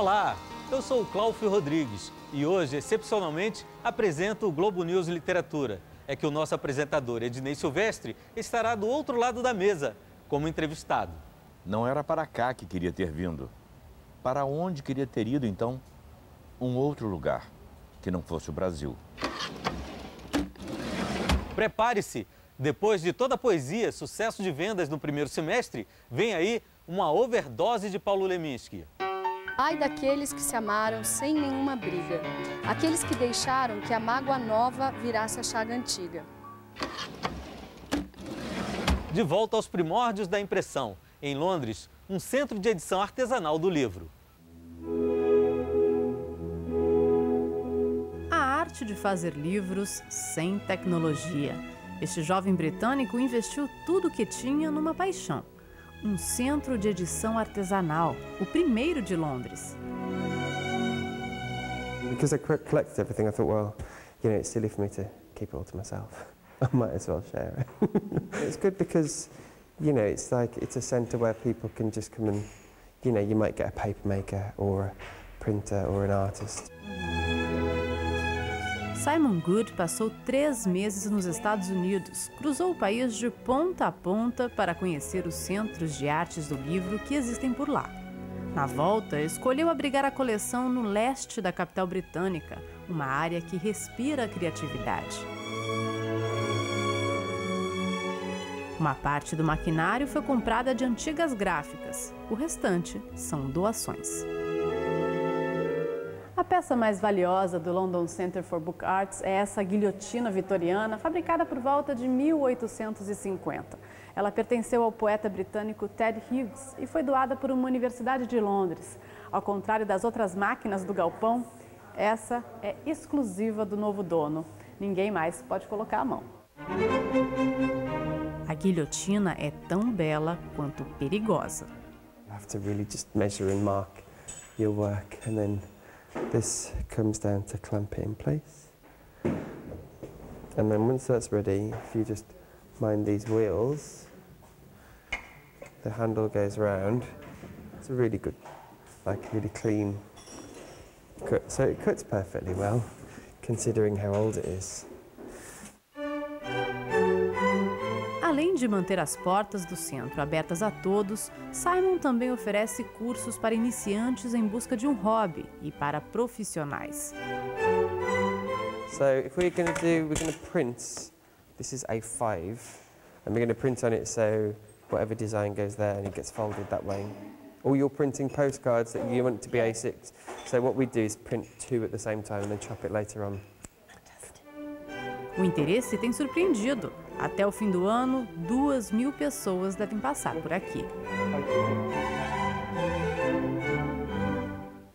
Olá, eu sou o Cláudio Rodrigues e hoje, excepcionalmente, apresento o Globo News Literatura. É que o nosso apresentador, Ednei Silvestre, estará do outro lado da mesa, como entrevistado. Não era para cá que queria ter vindo. Para onde queria ter ido, então? Um outro lugar, que não fosse o Brasil. Prepare-se! Depois de toda a poesia, sucesso de vendas no primeiro semestre, vem aí uma overdose de Paulo Leminski. Ai daqueles que se amaram sem nenhuma briga, aqueles que deixaram que a mágoa nova virasse a chaga antiga. De volta aos primórdios da impressão, em Londres, um centro de edição artesanal do livro. A arte de fazer livros sem tecnologia. Este jovem britânico investiu tudo o que tinha numa paixão. Um centro de edição artesanal, o primeiro de Londres. Because I collected everything, I thought, well, it's silly for me to keep it all to myself. I might as well share it. It's good because, it's a centre where people can just come and, you might get a paper maker or a printer or an artist. Simon Good passou 3 meses nos Estados Unidos, cruzou o país de ponta a ponta para conhecer os centros de artes do livro que existem por lá. Na volta, escolheu abrigar a coleção no leste da capital britânica, uma área que respira a criatividade. Uma parte do maquinário foi comprada de antigas gráficas, o restante são doações. A peça mais valiosa do London Centre for Book Arts é essa guilhotina vitoriana, fabricada por volta de 1850. Ela pertenceu ao poeta britânico Ted Hughes e foi doada por uma universidade de Londres. Ao contrário das outras máquinas do galpão, essa é exclusiva do novo dono. Ninguém mais pode colocar a mão. A guilhotina é tão bela quanto perigosa. You have to really just measure and mark your work, and then this comes down to clamp it in place. And then once that's ready, if you just mind these wheels, the handle goes round. It's a really good, really clean cut. So it cuts perfectly well, considering how old it is. Além de manter as portas do centro abertas a todos, Simon também oferece cursos para iniciantes em busca de um hobby e para profissionais. So if we're going to print, this is A5, and we're going to print on it so whatever design goes there and it gets folded that way. Or you're printing postcards that you want to be A6. So what we do is print 2 at the same time and then chop it later on. O interesse tem surpreendido. Até o fim do ano, 2.000 pessoas devem passar por aqui.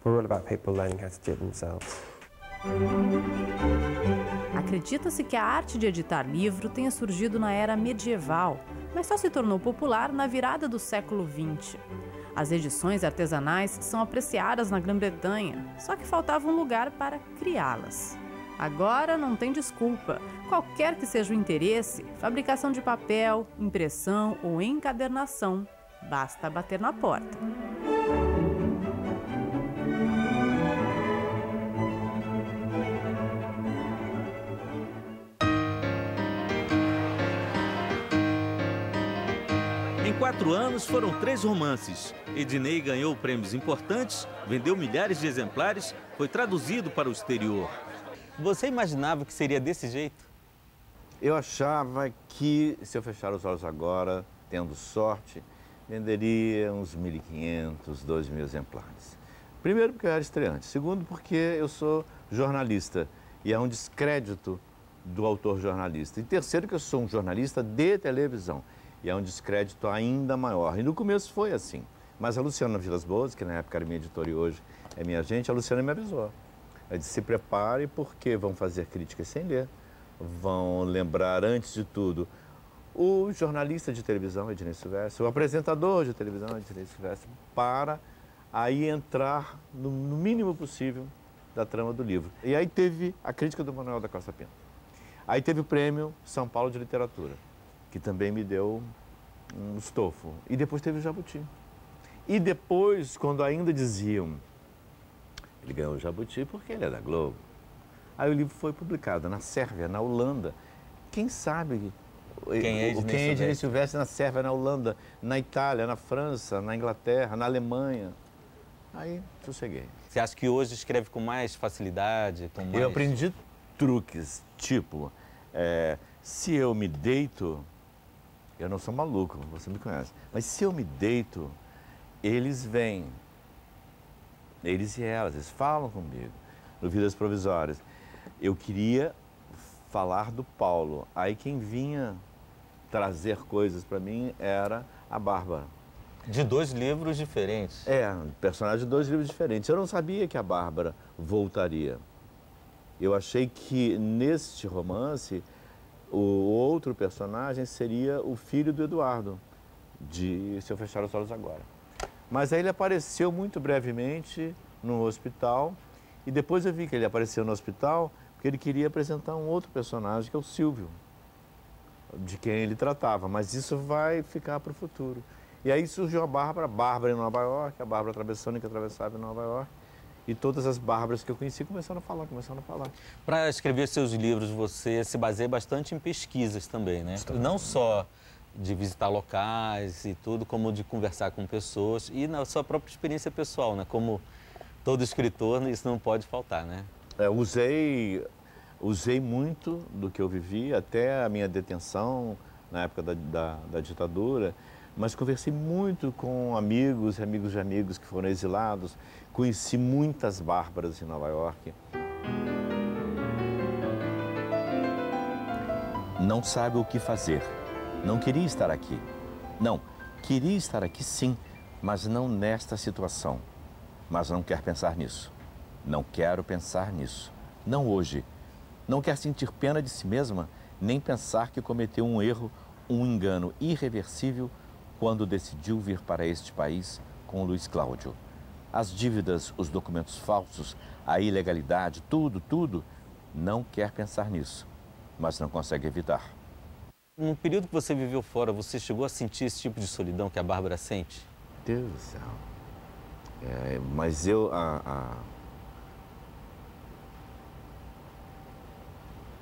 We're all about people learning how to do it themselves. Acredita-se que a arte de editar livro tenha surgido na era medieval, mas só se tornou popular na virada do século XX. As edições artesanais são apreciadas na Grã-Bretanha, só que faltava um lugar para criá-las. Agora não tem desculpa. Qualquer que seja o interesse, fabricação de papel, impressão ou encadernação, basta bater na porta. Em 4 anos foram 3 romances. Ednei ganhou prêmios importantes, vendeu milhares de exemplares, foi traduzido para o exterior. Você imaginava que seria desse jeito? Eu achava que, se eu fechar os olhos agora, tendo sorte, venderia uns 1.500, 2.000 exemplares. Primeiro, porque eu era estreante. Segundo, porque eu sou jornalista e é um descrédito do autor jornalista. E terceiro, que eu sou um jornalista de televisão e é um descrédito ainda maior. E no começo foi assim. Mas a Luciana Vilas Boas, que na época era minha editora e hoje é minha agente, a Luciana me avisou. Ela disse, se prepare porque vão fazer críticas sem ler, vão lembrar, antes de tudo, o jornalista de televisão, Ednei Silvestre, o apresentador de televisão, Ednei Silvestre, para aí entrar no mínimo possível da trama do livro. E aí teve a crítica do Manuel da Costa Pinto. Aí teve o prêmio São Paulo de Literatura, que também me deu um estofo. E depois teve o Jabuti. E depois, quando ainda diziam Ele ganhou o Jabuti porque ele é da Globo. Aí o livro foi publicado na Sérvia, na Holanda. Quem sabe quem é Ednei Silvestre na Sérvia, na Holanda, na Itália, na França, na Inglaterra, na Alemanha. Aí sosseguei. Você acha que hoje escreve com mais facilidade? Com mais... Eu aprendi truques, tipo, se eu me deito, eu não sou maluco, você me conhece, mas se eu me deito, eles vêm, eles e elas, eles falam comigo, no Vidas Provisórias. Eu queria falar do Paulo, aí quem vinha trazer coisas para mim era a Bárbara. De 2 livros diferentes. Personagem de 2 livros diferentes. Eu não sabia que a Bárbara voltaria. Eu achei que neste romance o outro personagem seria o filho do Eduardo, de Se Eu Fechar os Olhos Agora. Mas aí ele apareceu muito brevemente no hospital e depois eu vi que ele apareceu no hospital porque ele queria apresentar um outro personagem, que é o Silvio, de quem ele tratava. Mas isso vai ficar para o futuro. E aí surgiu a Bárbara em Nova York, a Bárbara Travessone, que atravessava em Nova York. E todas as Bárbaras que eu conheci começaram a falar. Para escrever seus livros, você se baseia bastante em pesquisas também, né? Não só de visitar locais e tudo, como de conversar com pessoas e na sua própria experiência pessoal, né? Como todo escritor, isso não pode faltar, né? Usei muito do que eu vivi, até a minha detenção na época da ditadura, mas conversei muito com amigos e amigos de amigos que foram exilados. Conheci muitas Bárbaras em Nova York. Não sabe o que fazer. Não queria estar aqui. Não, queria estar aqui sim, mas não nesta situação. Mas não quer pensar nisso. Não quero pensar nisso. Não hoje. Não quer sentir pena de si mesma, nem pensar que cometeu um erro, um engano irreversível quando decidiu vir para este país com Luiz Cláudio. As dívidas, os documentos falsos, a ilegalidade, tudo, não quer pensar nisso, mas não consegue evitar. No período que você viveu fora, você chegou a sentir esse tipo de solidão que a Bárbara sente? Deus do céu. Mas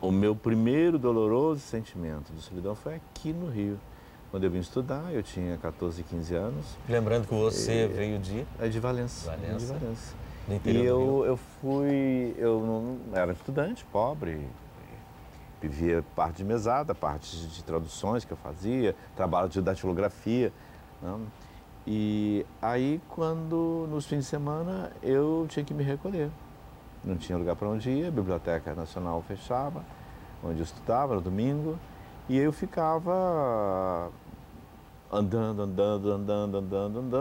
o meu primeiro doloroso sentimento de solidão foi aqui no Rio. Quando eu vim estudar, eu tinha 14, 15 anos. Lembrando que você veio de Valença. Valença. De Valença. Do interior eu não era estudante, pobre, vivia parte de mesada, parte de traduções que eu fazia, trabalho de datilografia. Né? E aí, nos fins de semana, eu tinha que me recolher. Não tinha lugar para onde ir, a Biblioteca Nacional fechava, onde eu estudava, no domingo, e eu ficava andando,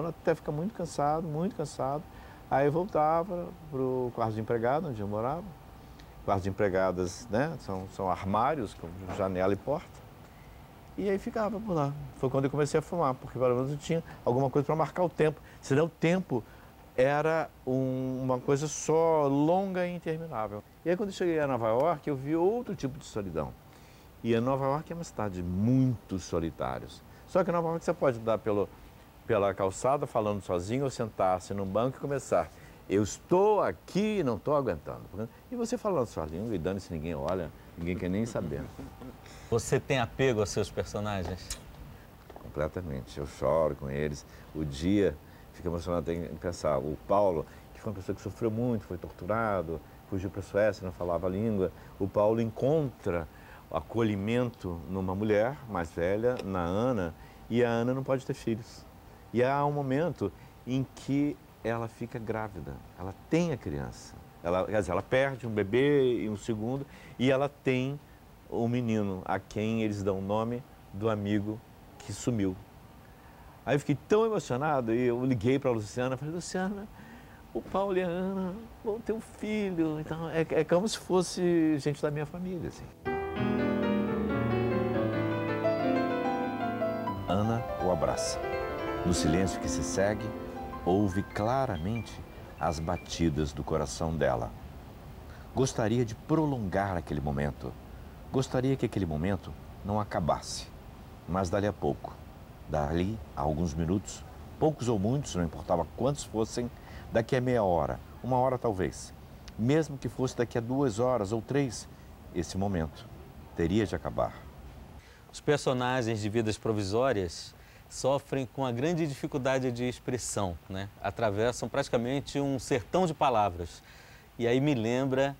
até ficar muito cansado. Aí eu voltava para o quarto de empregado, onde eu morava. Quartos de empregadas, né, são armários com janela e porta. E aí ficava por lá. Foi quando eu comecei a fumar, porque pelo menos eu tinha alguma coisa para marcar o tempo. Senão o tempo era uma coisa só longa e interminável. E aí quando eu cheguei a Nova York, eu vi outro tipo de solidão. E a Nova York é uma cidade de muitos solitários. Só que em Nova York você pode andar pela calçada falando sozinho ou sentar-se num banco e começar. Eu estou aqui e não estou aguentando. E você falando sua língua e dane-se, ninguém olha, ninguém quer nem saber. Você tem apego aos seus personagens? Completamente. Eu choro com eles. O dia, fica emocionado em pensar. O Paulo, que foi uma pessoa que sofreu muito, foi torturado, fugiu para a Suécia, não falava a língua. O Paulo encontra acolhimento numa mulher mais velha, na Ana, e a Ana não pode ter filhos. E há um momento em que ela fica grávida, ela tem a criança. Ela perde um bebê em um segundo e ela tem um menino a quem eles dão o nome do amigo que sumiu. Aí eu fiquei tão emocionado e eu liguei para a Luciana e falei, Luciana, o Paulo e a Ana vão ter um filho. Então, é como se fosse gente da minha família. Assim. Ana o abraça. No silêncio que se segue, ouve claramente as batidas do coração dela. Gostaria de prolongar aquele momento. Gostaria que aquele momento não acabasse. Mas dali a pouco, dali a alguns minutos, poucos ou muitos, não importava quantos fossem, daqui a meia hora, 1 hora talvez. Mesmo que fosse daqui a 2 horas ou 3, esse momento teria de acabar. Os personagens de Vidas Provisórias sofrem com a grande dificuldade de expressão, né? Atravessam praticamente um sertão de palavras. E aí me lembra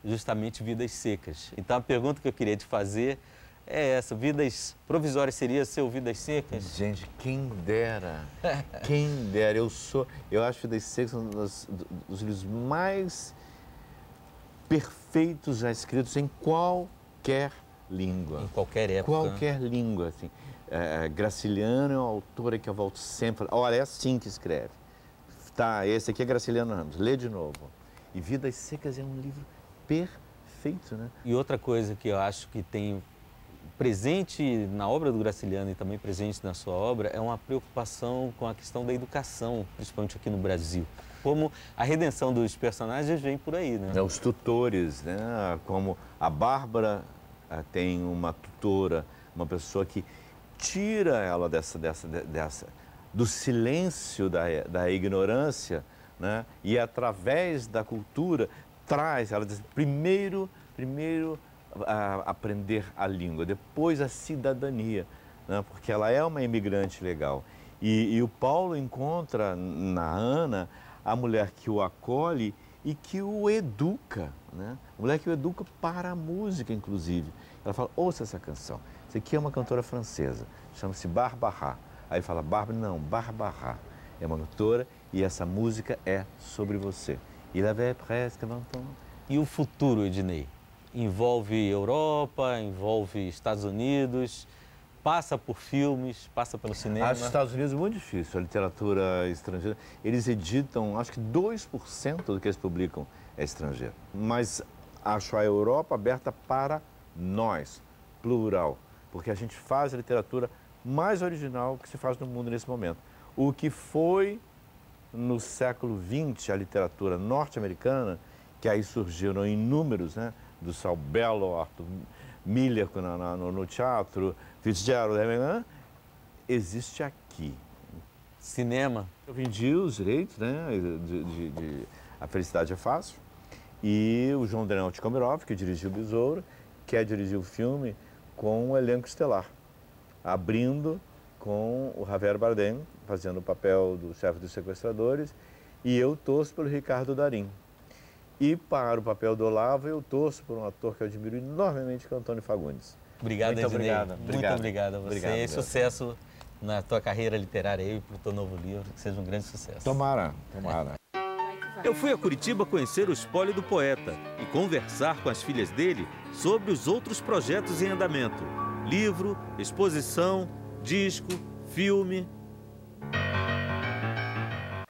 justamente Vidas Secas. Então a pergunta que eu queria te fazer é essa: Vidas Provisórias seria seu Vidas Secas? Gente, quem dera, quem dera. Eu acho Vidas Secas um dos livros mais perfeitos já escritos em qualquer língua. Em qualquer época. Qualquer língua, assim. Graciliano é uma autora que eu volto sempre. Olha, é assim que escreve. Tá, esse aqui é Graciliano Ramos. Lê de novo. E Vidas Secas é um livro perfeito, né? E outra coisa que eu acho que tem presente na obra do Graciliano e também presente na sua obra é uma preocupação com a questão da educação, principalmente aqui no Brasil. Como a redenção dos personagens vem por aí, né? Os tutores, né? Como a Bárbara tem uma tutora, uma pessoa que tira ela do silêncio da ignorância, né? E através da cultura traz, ela diz, primeiro aprender a língua, depois a cidadania, né? Porque ela é uma imigrante legal. E o Paulo encontra na Ana a mulher que o acolhe e que o educa, né? A mulher que o educa para a música, inclusive. Ela fala, ouça essa canção. Isso aqui é uma cantora francesa, chama-se Barbara. Aí fala, Barbara. É uma cantora e essa música é sobre você. Il avait presque 20 ans. E o futuro, Ednei? Envolve Europa, envolve Estados Unidos, passa por filmes, passa pelo cinema? Acho os Estados Unidos muito difícil, a literatura estrangeira. Eles editam, acho que 2% do que eles publicam é estrangeiro. Mas acho a Europa aberta para nós, plural, porque a gente faz a literatura mais original que se faz no mundo nesse momento. O que foi no século XX a literatura norte-americana, que aí surgiram inúmeros, né? Do Saul Bellow, Arthur Miller no teatro, Fitzgerald, existe aqui. Cinema? Eu vendi os direitos, né? De A Felicidade é Fácil. E o João Daniel Tikomirov, que dirigiu o Besouro, quer dirigir o filme com um elenco estelar, abrindo com o Javier Bardem, fazendo o papel do chefe dos sequestradores, e eu torço pelo Ricardo Darín. E para o papel do Olavo, eu torço por um ator que eu admiro enormemente, que é o Antônio Fagundes. Obrigado, muito Ednei. obrigado. Muito obrigado a você. Obrigado, e sucesso na tua carreira literária e para o teu novo livro, que seja um grande sucesso. Tomara. Eu fui a Curitiba conhecer o espólio do poeta e conversar com as filhas dele sobre os outros projetos em andamento. Livro, exposição, disco, filme.